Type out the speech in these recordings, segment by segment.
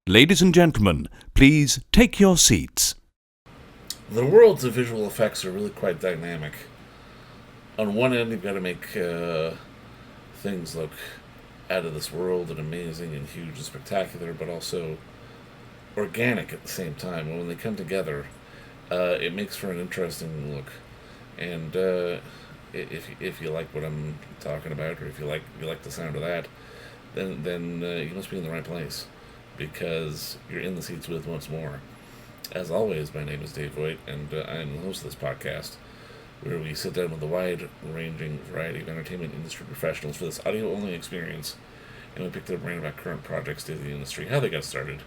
Ladies and gentlemen, please take your seats. The worlds of visual effects are really quite dynamic. On one end, you've got to make things look out of this world and amazing and huge and spectacular, but also organic at the same time. And when they come together, it makes for an interesting look. And if you like what I'm talking about, or if you like the sound of that, then you must be in the right place, because you're in the seats with once more. As always, my name is Dave Voigt, and I am the host of this podcast, where we sit down with a wide-ranging variety of entertainment industry professionals for this audio-only experience, and we pick their brain about current projects, state of the industry, how they got started,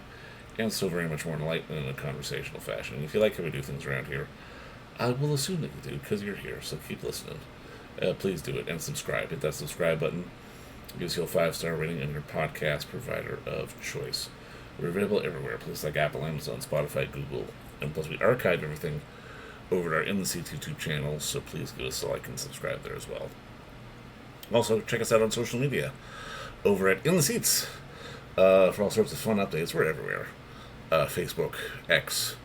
and so very much more in a light and in a conversational fashion. And if you like how we do things around here, I will assume that you do, because you're here, so keep listening. Please do it, and subscribe. Hit that subscribe button. It gives you a 5-star rating on your podcast provider of choice. We're available everywhere, places like Apple, Amazon, Spotify, Google, and plus we archive everything over at our In the Seats YouTube channel, so please give us a like and subscribe there as well. Also, check us out on social media over at In the Seats for all sorts of fun updates. We're everywhere. Facebook, X,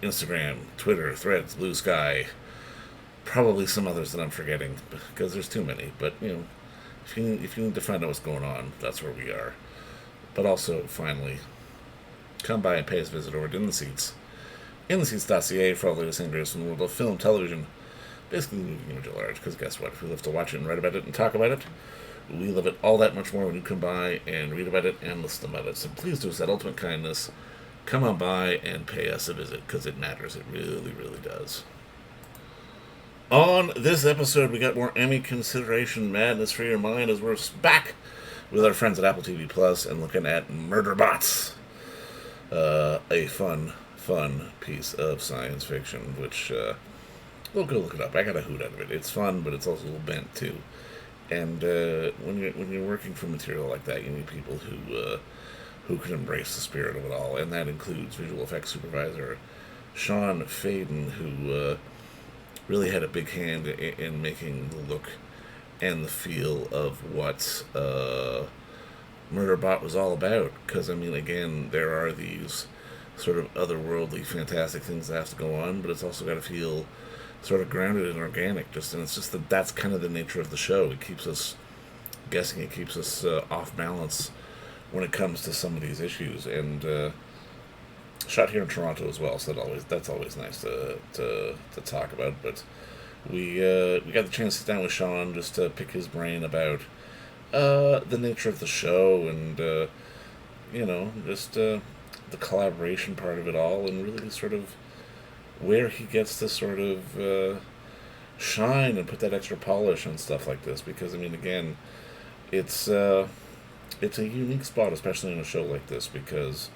Instagram, Twitter, Threads, Blue Sky, probably some others that I'm forgetting because there's too many. But, if you need to find out what's going on, that's where we are. But also, finally, come by and pay us a visit over at In the Seats. InTheSeats.ca for all the latest and greatest from the world of film, television, basically movie image at large, because guess what? If we love to watch it and write about it and talk about it, we love it all that much more when you come by and read about it and listen about it. So please do us that ultimate kindness. Come on by and pay us a visit, because it matters. It really, really does. On this episode, we got more Emmy consideration madness for your mind as we're back with our friends at Apple TV Plus and looking at Murderbots, a fun piece of science fiction, which we'll go look it up. I got a hoot out of it. It's fun, but it's also a little bent too. And when you're working for material like that, you need people who can embrace the spirit of it all, and that includes visual effects supervisor Sean Faden, who really had a big hand in making the look and the feel of what Murderbot was all about. Because, I mean, again, there are these sort of otherworldly, fantastic things that have to go on, but it's also got to feel sort of grounded and organic. And it's just that's kind of the nature of the show. It keeps us guessing. It keeps us off balance when it comes to some of these issues. And shot here in Toronto as well, so that's always nice to talk about. But we got the chance to sit down with Sean just to pick his brain about the nature of the show and just the collaboration part of it all, and really sort of where he gets to sort of shine and put that extra polish on stuff like this. Because I mean, again, it's a unique spot, especially in a show like this, because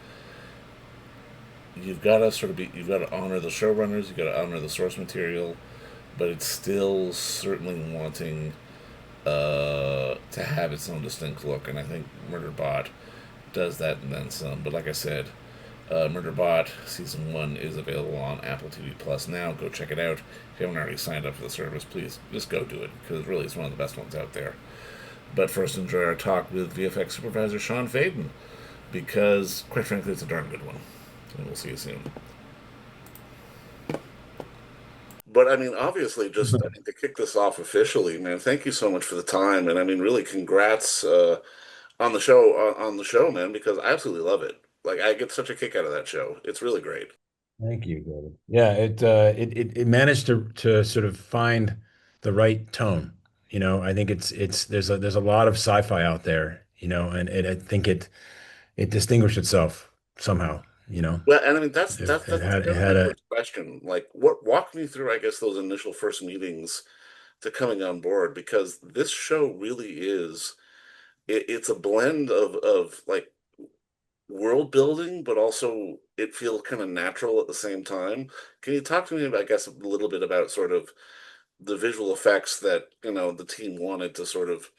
you've got to honor the showrunners, you've got to honor the source material, but it's still certainly wanting to have its own distinct look, and I think Murderbot does that and then some. But like I said, Murderbot Season 1 is available on Apple TV Plus now. Go check it out. If you haven't already signed up for the service, please just go do it, because really it's one of the best ones out there. But first, enjoy our talk with VFX supervisor Sean Faden, because, quite frankly, it's a darn good one. And we'll see you soon. But I mean, obviously, just I think to kick this off officially, man, thank you so much for the time, and I mean, really, congrats on the show, man, because I absolutely love it. Like, I get such a kick out of that show. It's really great. Thank you, David. Yeah, it managed to sort of find the right tone. I think it's there's a lot of sci-fi out there, and I think it distinguished itself somehow. Well, and I mean, It that's had kind it of my had a first question. Like, what walk me through, I guess, those initial first meetings to coming on board, because this show really is it's a blend of like world building, but also it feels kind of natural at the same time. Can you talk to me, I guess, a little bit about sort of the visual effects that the team wanted to sort of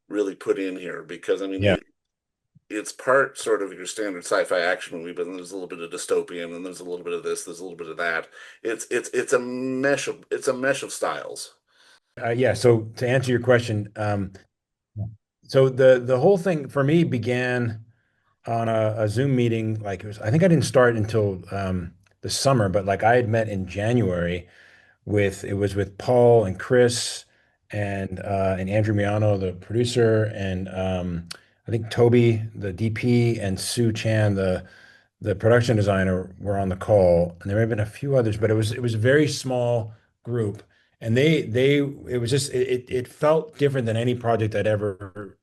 really put in here? Because I mean, yeah. it's part sort of your standard sci-fi action movie, but then there's a little bit of dystopian, and there's a little bit of this, there's a little bit of that. It's a mesh of styles. Yeah. So to answer your question, so the whole thing for me began on a Zoom meeting. Like it was, I think I didn't start until the summer, but like I had met in January with it was with Paul and Chris and Andrew Miano, the producer, and I think Toby, the DP, and Sue Chan, the production designer, were on the call. And there may have been a few others, but it was a very small group. And they it was just it felt different than any project I'd ever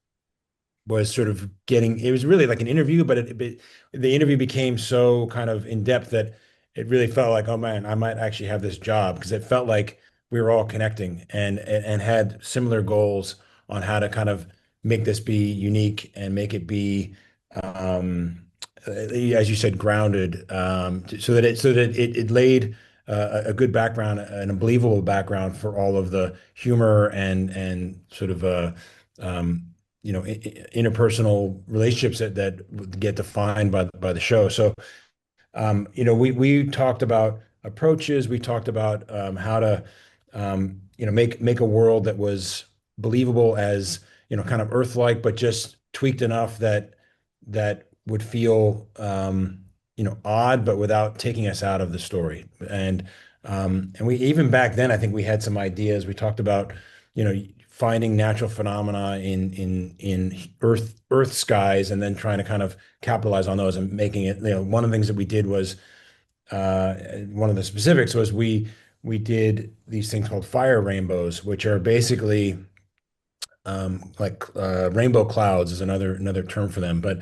was sort of getting. It was really like an interview, but the interview became so kind of in depth that it really felt like, oh man, I might actually have this job, because it felt like we were all connecting and had similar goals on how to kind of make this be unique and make it be as you said, grounded, so that it laid a good background, an unbelievable background for all of the humor and sort of um, interpersonal relationships that get defined by the show. So we talked about approaches. We talked about how to make a world that was believable as kind of Earth-like, but just tweaked enough that would feel odd, but without taking us out of the story. And we even back then, I think we had some ideas. We talked about finding natural phenomena in Earth skies, and then trying to kind of capitalize on those and making it. One of the things that we did was one of the specifics was we did these things called fire rainbows, which are basically like rainbow clouds is another term for them, but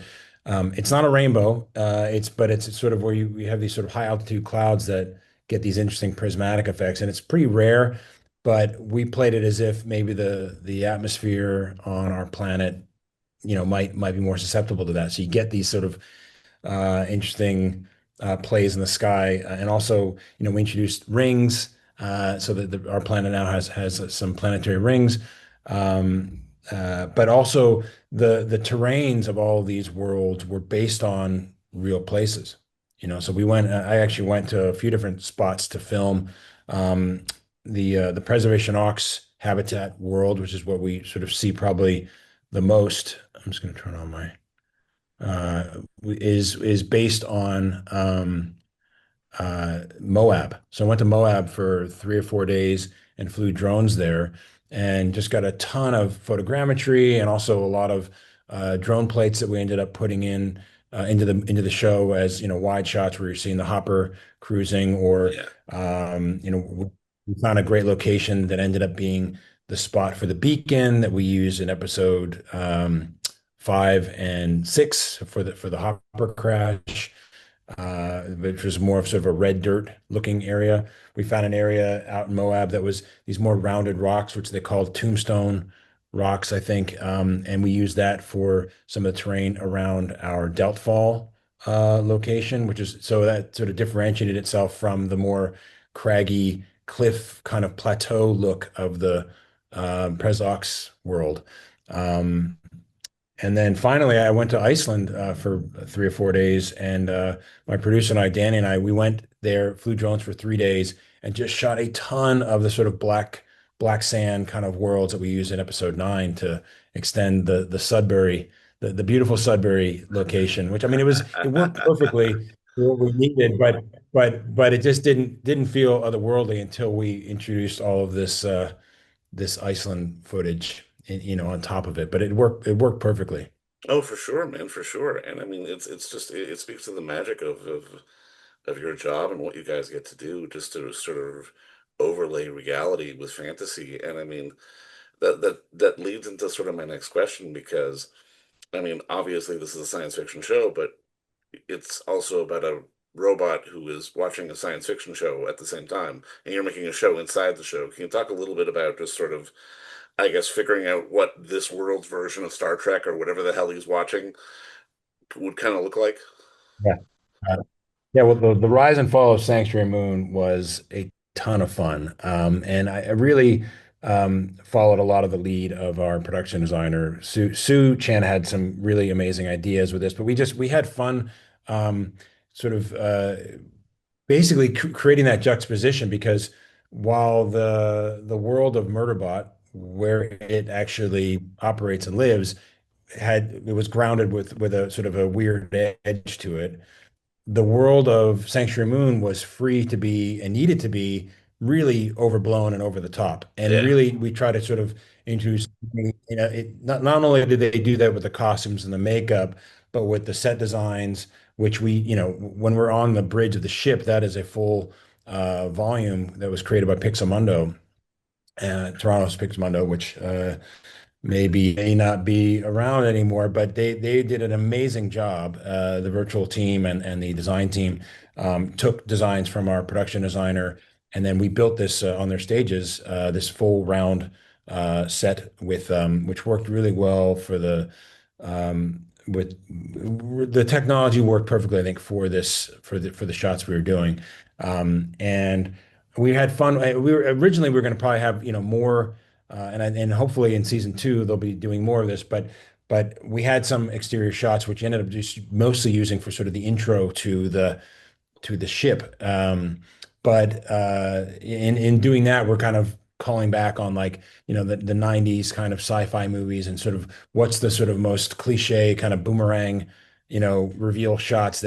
it's not a rainbow. It's sort of where you have these sort of high altitude clouds that get these interesting prismatic effects, and it's pretty rare. But we played it as if maybe the atmosphere on our planet, might be more susceptible to that. So you get these sort of interesting plays in the sky, and also, we introduced rings, so that our planet now has some planetary rings, but also the terrains of all of these worlds were based on real places. So I actually went to a few different spots to film the Preservation Ox habitat world, which is what we sort of see probably the most. I'm just going to turn on my is based on Moab. So I went to Moab for 3 or 4 days and flew drones there, and just got a ton of photogrammetry, and also a lot of drone plates that we ended up putting in into the show as wide shots where you're seeing the hopper cruising, or Yeah. we found a great location that ended up being the spot for the beacon that we used in episode 5 and 6 for the hopper crash, which was more of sort of a red dirt looking area. We found an area out in Moab that was these more rounded rocks, which they called tombstone rocks, I think. And we used that for some of the terrain around our Deltfall location, which is so that sort of differentiated itself from the more craggy cliff kind of plateau look of the Presox world. Um, and then finally, I went to Iceland for 3 or 4 days, and my producer and I, Danny and I, we went there, flew drones for 3 days, and just shot a ton of the sort of black sand kind of worlds that we use in episode 9 to extend the Sudbury, the beautiful Sudbury location. Which, I mean, it worked perfectly for what we needed, but it just didn't feel otherworldly until we introduced all of this Iceland footage, on top of it. But it worked perfectly. Oh, for sure, man, for sure. And I mean, it's just it speaks to the magic of your job and what you guys get to do, just to sort of overlay reality with fantasy. And I mean, that leads into sort of my next question, because I mean, obviously this is a science fiction show, but it's also about a robot who is watching a science fiction show at the same time, and you're making a show inside the show. Can you talk a little bit about just sort of, I guess, figuring out what this world's version of Star Trek or whatever the hell he's watching would kind of look like? Yeah. Yeah, well, the rise and fall of Sanctuary Moon was a ton of fun. And I really followed a lot of the lead of our production designer. Sue Chan had some really amazing ideas with this, but we had fun sort of basically creating that juxtaposition, because while the world of Murderbot, where it actually operates and lives, it was grounded with a sort of a weird edge to it. The world of Sanctuary Moon was free to be and needed to be really overblown and over the top. And Yeah. really, we try to sort of introduce, not only did they do that with the costumes and the makeup, but with the set designs, which when we're on the bridge of the ship, that is a full volume that was created by Pixamundo, Toronto's Pixamundo, which maybe may not be around anymore, but they did an amazing job. The virtual team and the design team took designs from our production designer, and then we built this on their stages, this full round set with which worked really well for with the technology worked perfectly, I think, for this for the shots we were doing, and we had fun. We were going to probably have more and hopefully in season two they'll be doing more of this. But we had some exterior shots which ended up just mostly using for sort of the intro to the ship. But in doing that, we're kind of calling back on like the 90s kind of sci-fi movies and sort of what's the sort of most cliche kind of boomerang reveal shots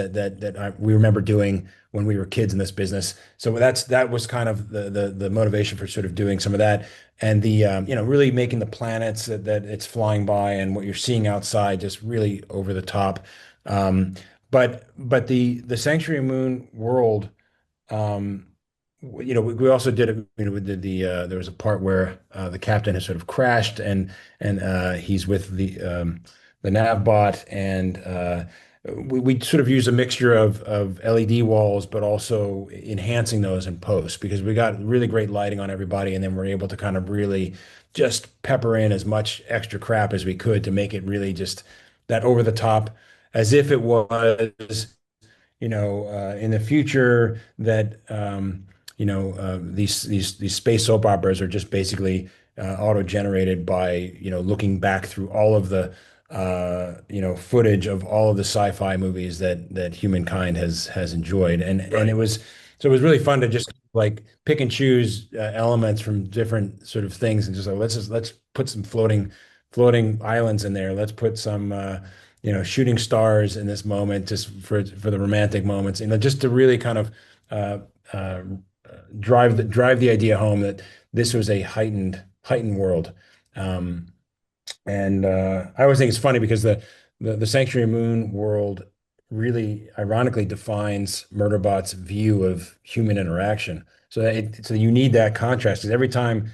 we remember doing when we were kids in this business. So that was kind of the motivation for sort of doing some of that, and the really making the planets that it's flying by and what you're seeing outside just really over the top. Um, but the Sanctuary Moon world, um, we also did it. We did there was a part where the captain has sort of crashed and he's with the nav bot, and we sort of use a mixture of LED walls, but also enhancing those in post because we got really great lighting on everybody, and then we're able to kind of really just pepper in as much extra crap as we could to make it really just that over the top, as if it was in the future that these space soap operas are just basically auto-generated by looking back through all of the footage of all of the sci-fi movies that humankind has enjoyed, and Right. it was really fun to just like pick and choose elements from different sort of things and just like let's put some floating islands in there. Let's put some shooting stars in this moment just for the romantic moments, just to really kind of uh, uh, drive the idea home that this was a heightened world. Um, and I always think it's funny because the Sanctuary Moon world really ironically defines Murderbot's view of human interaction. So you need that contrast because every time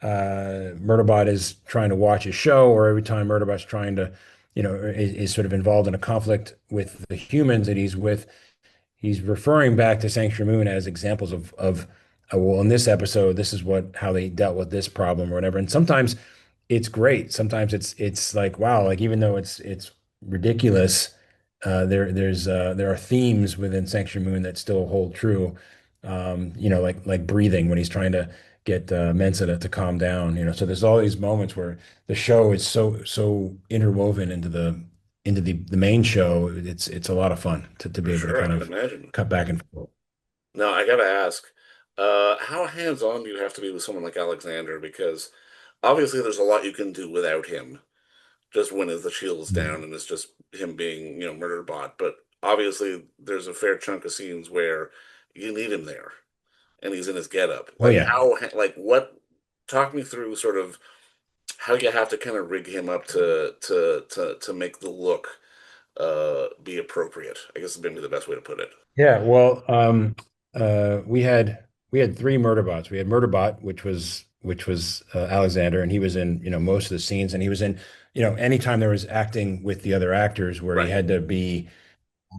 Murderbot is trying to watch a show, or every time Murderbot's trying to, is sort of involved in a conflict with the humans that he's with, he's referring back to Sanctuary Moon as examples of well, in this episode, this is how they dealt with this problem or whatever. And sometimes it's great. Sometimes it's like wow, like even though it's ridiculous, there are themes within Sanctuary Moon that still hold true. Like breathing when he's trying to get Mensa to calm down. So there's all these moments where the show is so interwoven into the main show. It's a lot of fun to For be able to sure, I kind can of imagine. cut back and forth. Now, I gotta ask, how hands-on do you have to be with someone like Alexander? Because obviously there's a lot you can do without him, just when the shield is down and it's just him being, Murderbot. But obviously there's a fair chunk of scenes where you need him there, and he's in his getup. Oh Like yeah. what? Talk me through sort of how you have to kind of rig him up to make the look be appropriate. I guess is maybe the best way to put it. Yeah, well, we had three Murderbots. We had Murderbot, which was Alexander, and he was in most of the scenes, and he was in anytime there was acting with the other actors where he Right. had to be.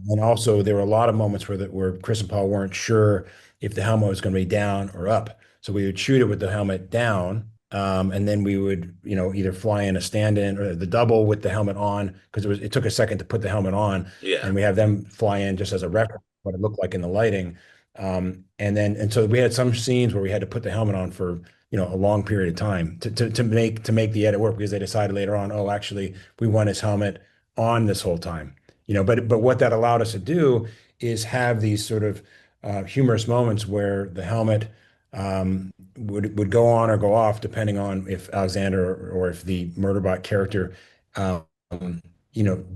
And also, there were a lot of moments where Chris and Paul weren't sure if the helmet was going to be down or up. So we would shoot it with the helmet down, and then we would, either fly in a stand-in or the double with the helmet on because it took a second to put the helmet on, Yeah. and we have them fly in just as a reference what it looked like in the lighting. And so we had some scenes where we had to put the helmet on for a long period of time to make the edit work because they decided later on, oh, actually, we want his helmet on this whole time. But what that allowed us to do is have these sort of humorous moments where the helmet would go on or go off depending on if Alexander or if the Murderbot character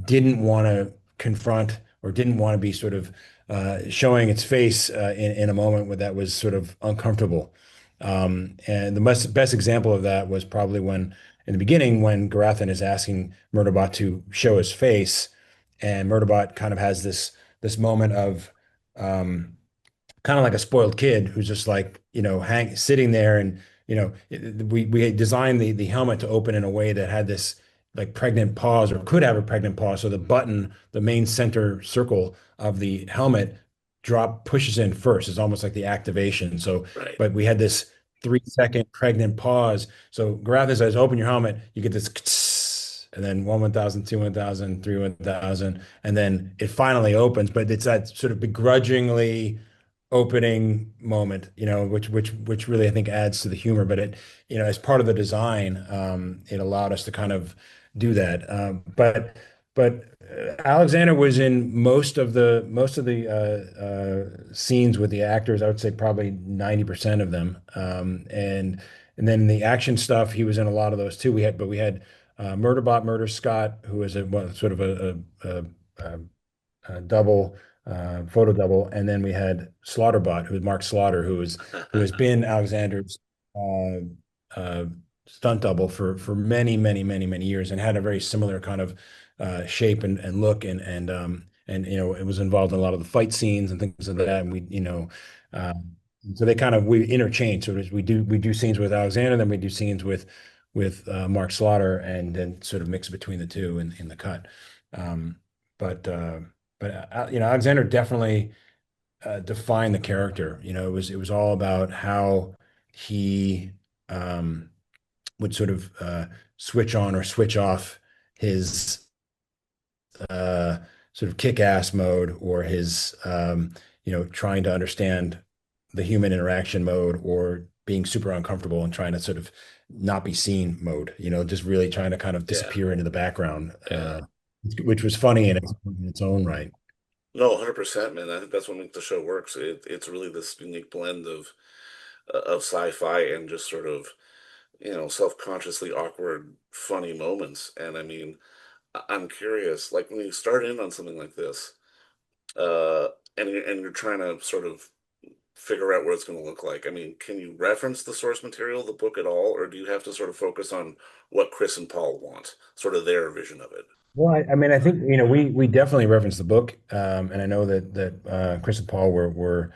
didn't want to confront or didn't want to be sort of showing its face in a moment where that was sort of uncomfortable. And the best example of that was probably when, in the beginning, when Garathan is asking Murderbot to show his face, and Murderbot kind of has this moment of um, kind of like a spoiled kid who's just like, sitting there and, we designed the helmet to open in a way that had this like pregnant pause or could have a pregnant pause. So the button, the main center circle of the helmet pushes in first. It's almost like the activation. So, Right. but we had this 3 second pregnant pause. So Garath says, open your helmet, you get this, and then 1,000, 2, 1,000, 3, 1,000, and then it finally opens, but it's that sort of begrudgingly opening moment, which really I think adds to the humor. But as part of the design, it allowed us to kind of do that. But Alexander was in most of the scenes with the actors. I would say probably 90% of them. And then the action stuff, he was in a lot of those too. We had Murderbot Murder Scott, who was sort of a double, photo double, and then we had Slaughterbot, who was Mark Slaughter, who has been Alexander's uh, uh, stunt double for many, many, many, many years, and had a very similar kind of shape and look, and it was involved in a lot of the fight scenes and things like that. And um, so we interchange. So we do scenes with Alexander, then we do scenes with Mark Slaughter, and then sort of mix between the two in the cut. Um, but uh, but Alexander definitely defined the character. It was all about how he would sort of switch on or switch off his uh, sort of kick-ass mode, or his trying to understand the human interaction mode, or being super uncomfortable and trying to sort of not be seen mode. Just really trying to kind of Yeah. disappear into the background, Yeah. which was funny in its own right. No, 100%, man. I think that's what makes the show works. It's really this unique blend of sci-fi and just sort of, self-consciously awkward, funny moments. And I mean, I'm curious, like when you start in on something like this, uh, and you're trying to sort of figure out what it's going to look like. I mean, can you reference the source material, the book at all, or do you have to sort of focus on what Chris and Paul want, sort of their vision of it? Well, I mean, I think we definitely referenced the book, and I know that Chris and Paul were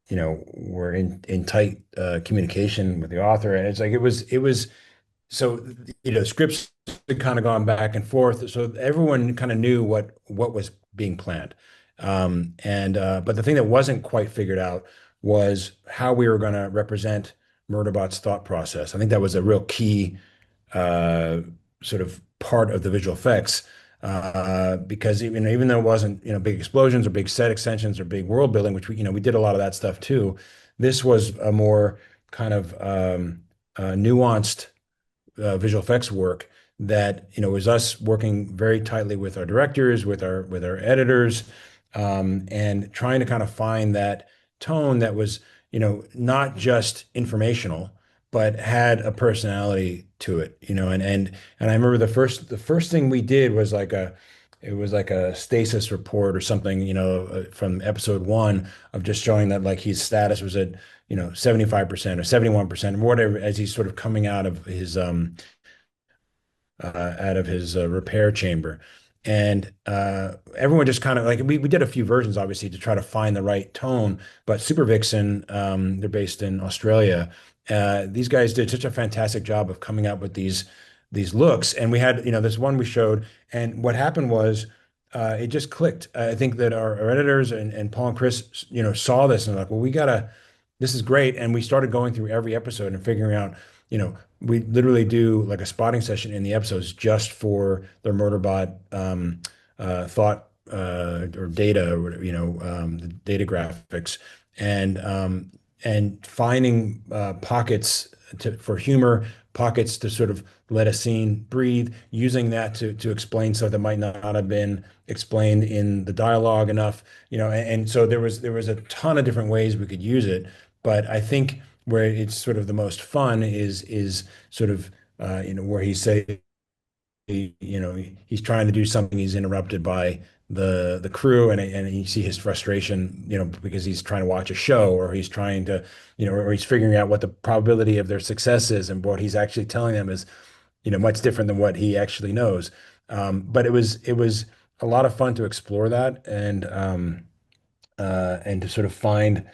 in tight communication with the author, and it's like it was so scripts had kind of gone back and forth, so everyone kind of knew what was being planned, and but the thing that wasn't quite figured out was how we were going to represent Murderbot's thought process. I think that was a real key uh, sort of part of the visual effects, because even though it wasn't big explosions or big set extensions or big world building, which we did a lot of that stuff too. This was a more kind of nuanced visual effects work that was us working very tightly with our directors, with our editors, and trying to kind of find that tone that was not just informational, but had a personality to it. And I remember the first thing we did was like a stasis report or something, from episode one, of just showing that like his status was at 75% or 71% or whatever, as he's sort of coming out of his repair chamber. And everyone just kind of like we did a few versions, obviously, to try to find the right tone. But Super Vixen, they're based in Australia. These guys did such a fantastic job of coming up with these looks. And we had, this one we showed, and what happened was it just clicked. I think that our editors and Paul and Chris, saw this and were like, well, this is great. And we started going through every episode and figuring out, we literally do like a spotting session in the episodes just for their Murderbot thought or data, or the data graphics, and finding pockets for humor, pockets to sort of let a scene breathe, using that to explain stuff that might not have been explained in the dialogue enough, and so there was a ton of different ways we could use it. But I think where it's sort of the most fun is sort of where he say he's trying to do something, he's interrupted by the crew, and you see his frustration, because he's trying to watch a show, or he's trying to, or he's figuring out what the probability of their success is, and what he's actually telling them is, much different than what he actually knows. But it was a lot of fun to explore that, and to sort of find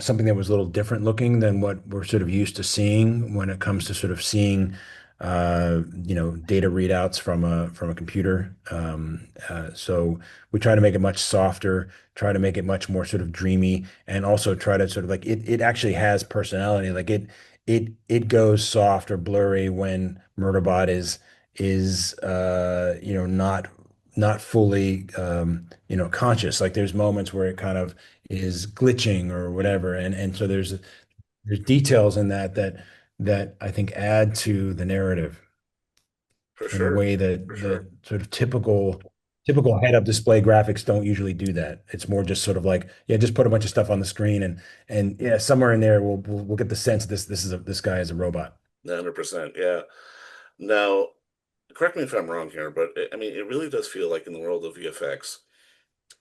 something that was a little different looking than what we're sort of used to seeing when it comes to sort of seeing data readouts from a computer. So we try to make it much softer, try to make it much more sort of dreamy, and also try to sort of like it actually has personality. Like it goes soft or blurry when Murderbot is not fully conscious. Like there's moments where it kind of is glitching or whatever, and so there's details in that I think add to the narrative For in a sure, way for that sure. sort of typical head-up display graphics don't usually do that. It's more just sort of like, yeah, just put a bunch of stuff on the screen, and yeah, somewhere in there we'll get the sense this guy is a robot. 100%. Yeah. Now, correct me if I'm wrong here, but I mean, it really does feel like in the world of VFX,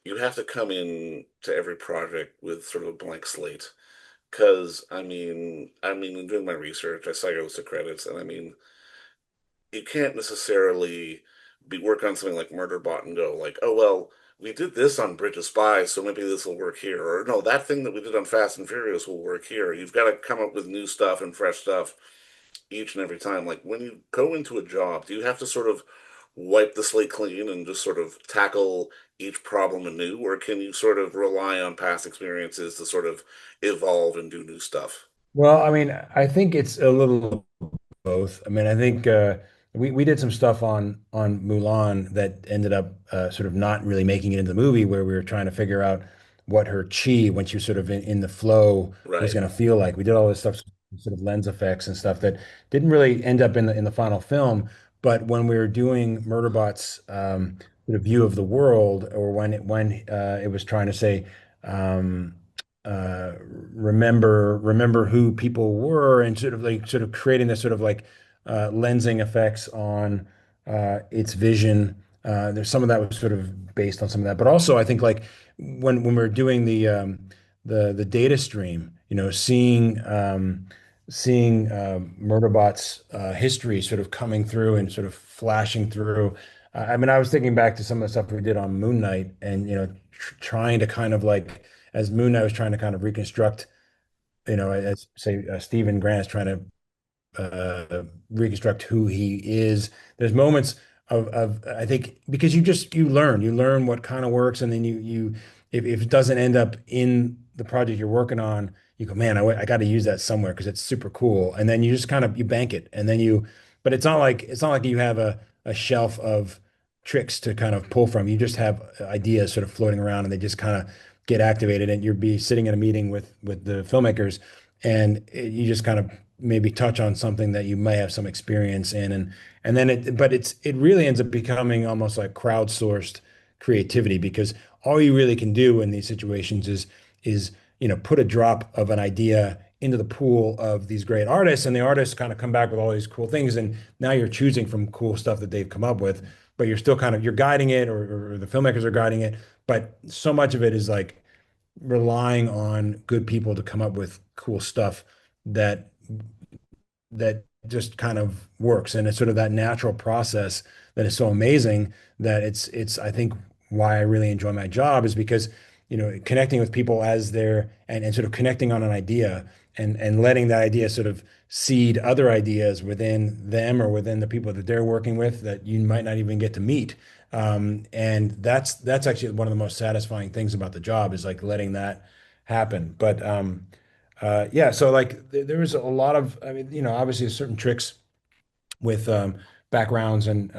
you have to come in to every project with sort of a blank slate. Because I mean, in doing my research, I saw your list of credits, and I mean, you can't necessarily be work on something like Murderbot and go like, oh well, we did this on Bridge of Spies, so maybe this will work here, or no, that thing that we did on Fast and Furious will work here. You've got to come up with new stuff and fresh stuff each and every time. Like when you go into a job, do you have to sort of wipe the slate clean and just sort of tackle each problem anew, or can you sort of rely on past experiences to sort of evolve and do new stuff? Well, I mean, I think it's a little both. I mean, I think we did some stuff on Mulan that ended up sort of not really making it into the movie, where we were trying to figure out what her chi, when she was sort of in the flow, was Right. going to feel like. We did all this stuff, sort of lens effects and stuff that didn't really end up in the final film. But when we were doing Murderbot's sort of view of the world, or when it was trying to say. Um, remember who people were, and sort of creating this sort of like lensing effects on its vision. There's some of that was sort of based on some of that, but also I think like when we're doing the data stream, seeing Murderbot's history sort of coming through and sort of flashing through. I mean, I was thinking back to some of the stuff we did on Moon Knight, and trying to kind of like, as Moon Knight was trying to kind of reconstruct, as say Stephen Grant is trying to reconstruct who he is. There's moments of I think, because you learn what kind of works, and then if it doesn't end up in the project you're working on, you go, man, I got to use that somewhere because it's super cool, and then you just kind of you bank it, and then but it's not like you have a shelf of tricks to kind of pull from. You just have ideas sort of floating around, and they just kind of get activated, and you'll be sitting in a meeting with the filmmakers, and you just kind of maybe touch on something that you may have some experience in, and then it really ends up becoming almost like crowdsourced creativity, because all you really can do in these situations is put a drop of an idea into the pool of these great artists, and the artists kind of come back with all these cool things, and now you're choosing from cool stuff that they've come up with, but you're still kind of you're guiding it, or the filmmakers are guiding it, but so much of it is like relying on good people to come up with cool stuff that that just kind of works. And it's sort of that natural process that is so amazing, that it's I think why I really enjoy my job, is because connecting with people as they're and sort of connecting on an idea, and letting that idea sort of seed other ideas within them, or within the people that they're working with, that you might not even get to meet. And that's actually one of the most satisfying things about the job, is like letting that happen. But yeah, so like there was a lot of, I mean, obviously certain tricks with backgrounds, and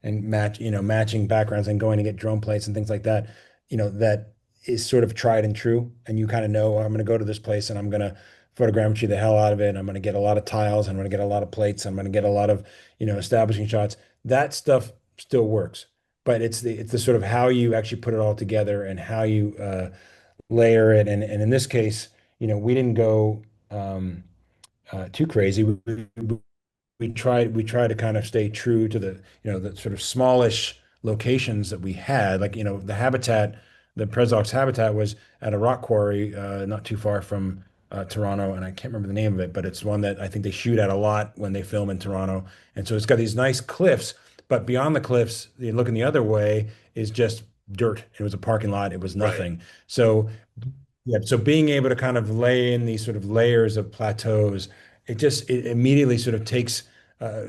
matching backgrounds, and going to get drone plates and things like that, that is sort of tried and true. And you kind of know, I'm going to go to this place, and I'm going to photogrammetry the hell out of it. I'm going to get a lot of tiles. I'm going to get a lot of plates. I'm going to get a lot of, establishing shots. That stuff still works, but it's the sort of how you actually put it all together, and how you layer it. And in this case, we didn't go too crazy. we try to kind of stay true to the the sort of smallish locations that we had. Like, the habitat, the Prezok's habitat was at a rock quarry not too far from Toronto, and I can't remember the name of it, but it's one that I think they shoot at a lot when they film in Toronto. And so it's got these nice cliffs, but beyond the cliffs, looking the other way is just dirt. It was a parking lot. It was Right. nothing. So yeah, so being able to kind of lay in these sort of layers of plateaus, it immediately sort of takes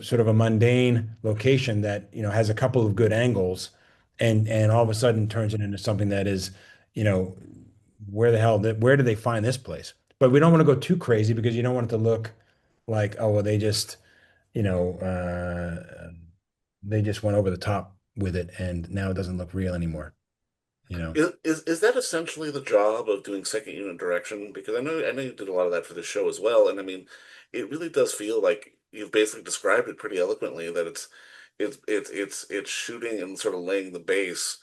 sort of a mundane location that, has a couple of good angles, and all of a sudden turns it into something that is, you know, where did they find this place? But we don't want to go too crazy because you don't want it to look like, oh, well, you know, they just went over the top with it and now it doesn't look real anymore, you know? Is that essentially the job of doing second unit direction? Because I know you did a lot of that for the show as well, and I mean, it really does feel like you've basically described it pretty eloquently that it's shooting and sort of laying the base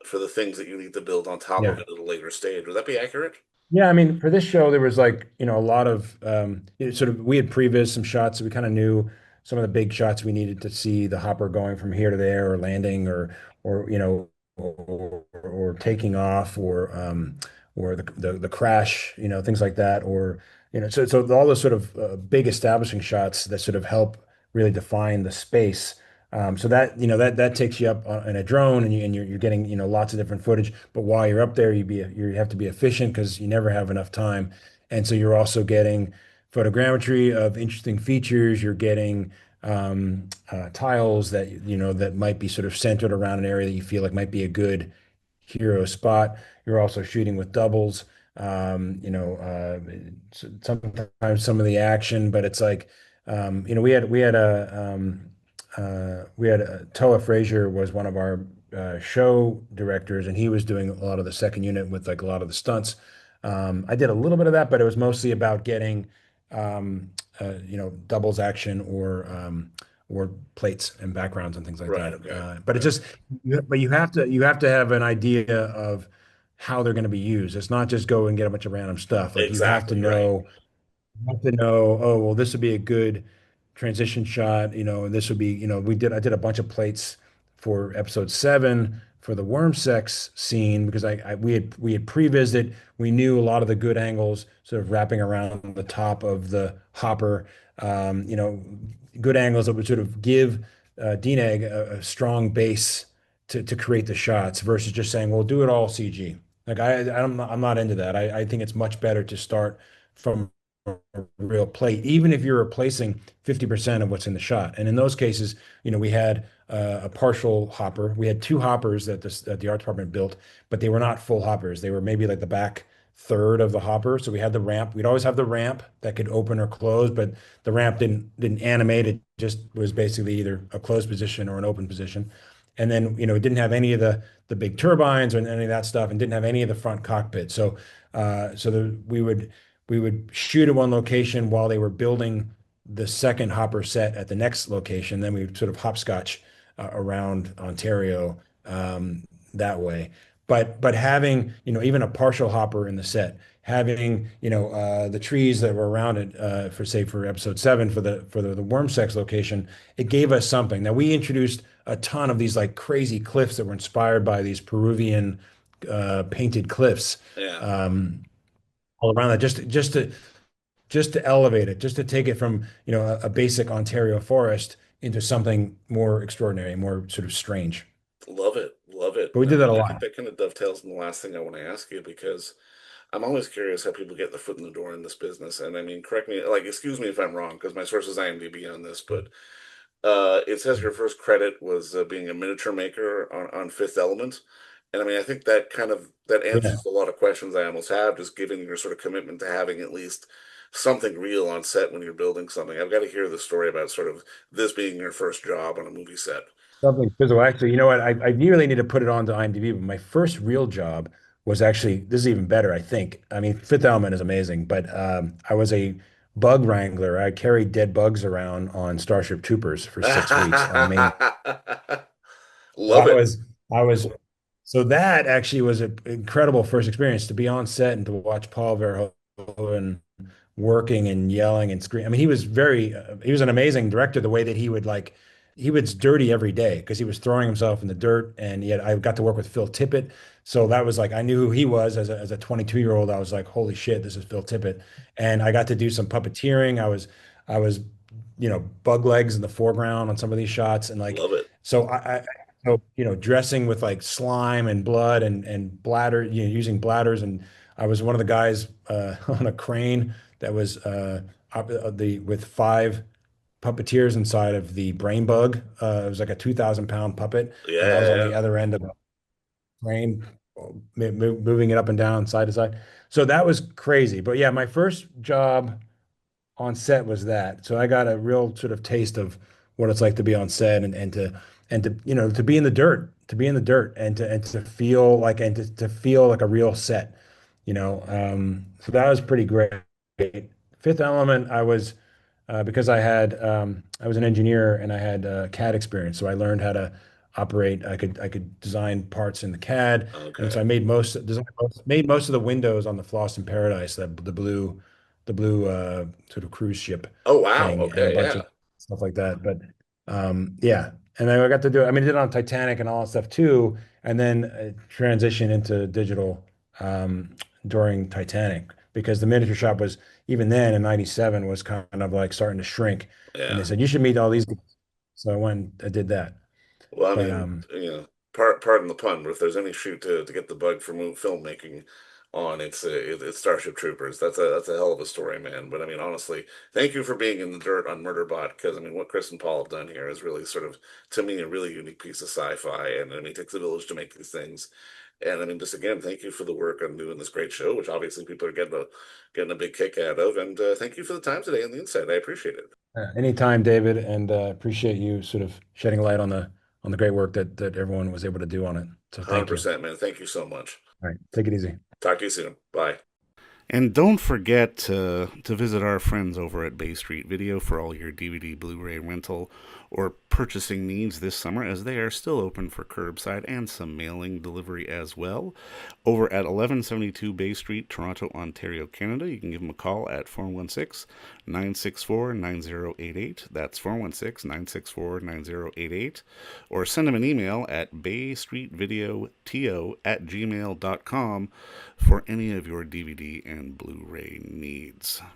for the things that you need to build on top of Yeah. it at a later stage. Would that be accurate? Yeah, I mean, for this show, there was like, a lot of sort of we had previs some shots, so we kind of knew some of the big shots we needed to see the hopper going from here to there or landing or or taking off or the crash, things like that or so all the sort of big establishing shots that sort of help really define the space. So that that takes you up in a drone, and you're getting lots of different footage. But while you're up there, you have to be efficient because you never have enough time. And so you're also getting photogrammetry of interesting features. You're getting tiles that that might be sort of centered around an area that you feel like might be a good hero spot. You're also shooting with doubles. Sometimes some of the action, but it's like we had Toa Frazier was one of our show directors, and he was doing a lot of the second unit with like a lot of the stunts. I did a little bit of that, but it was mostly about getting doubles action or plates and backgrounds and things like Right. that. Okay. But it's Okay. just, but you have to have an idea of how they're going to be used. It's not just go and get a bunch of random stuff. Like Exactly. Right. you have to know, oh, well, this would be a good transition shot, and this would be, I did a bunch of plates for episode 7 for the worm sex scene because we had pre-visited, we knew a lot of the good angles sort of wrapping around the top of the hopper, um, you know, good angles that would sort of give DNEG a strong base to create the shots versus just saying, well, do it all CG. Like I'm not into that. I think it's much better to start from a real plate, even if you're replacing 50% of what's in the shot. And in those cases, we had a partial hopper. We had two hoppers that the art department built, but they were not full hoppers. They were maybe like the back third of the hopper. So we had the ramp. We'd always have the ramp that could open or close, but the ramp didn't animate. It just was basically either a closed position or an open position. And then, it didn't have any of the big turbines or any of that stuff, and didn't have any of the front cockpit. We would shoot at one location while they were building the second hopper set at the next location. Then we would sort of hopscotch around Ontario that way. But having even a partial hopper in the set, having the trees that were around it for episode 7 for the worm sex location, it gave us something. Now we introduced a ton of these like crazy cliffs that were inspired by these Peruvian painted cliffs. Yeah. Um, all around that just to elevate it, just to take it from a basic Ontario forest into something more extraordinary, more sort of strange. Love it. Love it. But we And did that a I think lot. that kind of dovetails in the last thing I want to ask you because I'm always curious how people get their foot in the door in this business. And I mean, correct me, like, excuse me if I'm wrong, because my source is IMDb on this, but it says your first credit was being a miniature maker on Fifth Element. And I mean, I think that kind of that Yeah. answers a lot of questions I almost have, just given your sort of commitment to having at least something real on set when you're building something. I've got to hear the story about sort of this being your first job on a movie set. Something physical. Actually, you know what? I really need to put it onto IMDb, but my first real job was actually, this is even better, I think. I mean, Fifth Element is amazing, but I was a bug wrangler. I carried dead bugs around on Starship Troopers for 6 weeks on the main. Love I it. was, I was, so that actually was an incredible first experience to be on set and to watch Paul Verhoeven working and yelling and screaming. I mean, he was an amazing director. The way that he was dirty every day because he was throwing himself in the dirt. And yet I got to work with Phil Tippett, so that was like I knew who he was as a 22-year-old. I was like, holy shit, this is Phil Tippett. And I got to do some puppeteering. I was bug legs in the foreground on some of these shots, and like Love it. so dressing with like slime and blood and bladder, using bladders. And I was one of the guys on a crane that was with five puppeteers inside of the brain bug. It was like a 2,000 pound puppet, Yeah, and I was yeah, on yeah. the other end of a crane, moving it up and down, side to side. So that was crazy. But yeah, my first job on set was that. So I got a real sort of taste of what it's like to be on set, and to to be in the dirt, and to feel like to feel like a real set, So that was pretty great. Fifth Element, I was because I was an engineer and I had CAD experience, so I learned how to operate. I could design parts in the CAD, and so Okay. I made most of the windows on the Floss in Paradise, the blue sort of cruise ship Oh, wow. thing, and a Okay, bunch yeah. of stuff like that. But yeah, and then I got to do. I mean, I did it on Titanic and all that stuff too, and then transition into digital during Titanic because the miniature shop was even then in '97 was kind of like starting to shrink, and they Yeah. said you should meet all these guys. So I went, I did that. Well, I But mean, pardon the pun, but if there's any shoot to get the bug for filmmaking on, it's Starship Troopers. That's a hell of a story, man. But I mean, honestly, thank you for being in the dirt on Murderbot, because I mean, what Chris and Paul have done here is really sort of, to me, a really unique piece of sci-fi. And I mean, it takes a village to make these things. And I mean, just again, thank you for the work on doing this great show, which obviously people are getting a big kick out of. And thank you for the time today and the insight. I appreciate it. anytime, David, and appreciate you sort of shedding light on the great work that everyone was able to do on it. So thank you. 100%, man. Thank you so much. All right, take it easy. Talk to you soon. Bye. And don't forget to visit our friends over at Bay Street Video for all your DVD, Blu-ray rental, or purchasing needs this summer, as they are still open for curbside and some mailing delivery as well. Over at 1172 Bay Street, Toronto, Ontario, Canada, you can give them a call at 416-964-9088. That's 416-964-9088. Or send them an email at baystreetvideoto@gmail.com for any of your DVD and Blu-ray needs.